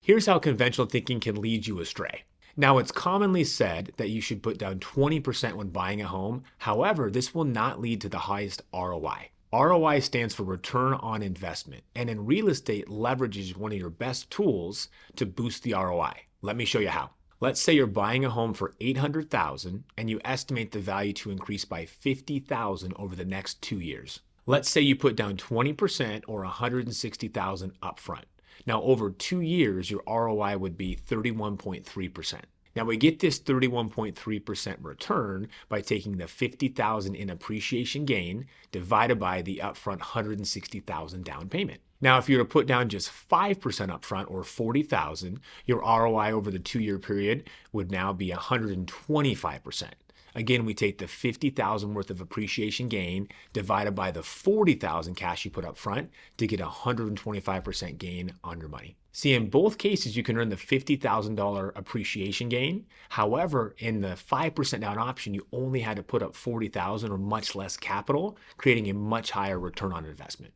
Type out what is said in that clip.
Here's how conventional thinking can lead you astray. Now, it's commonly said that you should put down 20% when buying a home. However, this will not lead to the highest ROI. ROI stands for return on investment, and in real estate, leverage is one of your best tools to boost the ROI. Let me show you how. Let's say you're buying a home for $800,000 and you estimate the value to increase by $50,000 over the next 2 years. Let's say you put down 20% or $160,000 upfront. Now, over 2 years, your ROI would be 31.3%. Now, we get this 31.3% return by taking the $50,000 in appreciation gain divided by the upfront $160,000 down payment. Now, if you were to put down just 5% upfront or $40,000, your ROI over the 2-year period would now be 125%. Again, we take the $50,000 worth of appreciation gain divided by the $40,000 cash you put up front to get a 125% gain on your money. See, in both cases, you can earn the $50,000 appreciation gain. However, in the 5% down option, you only had to put up $40,000 or much less capital, creating a much higher return on investment.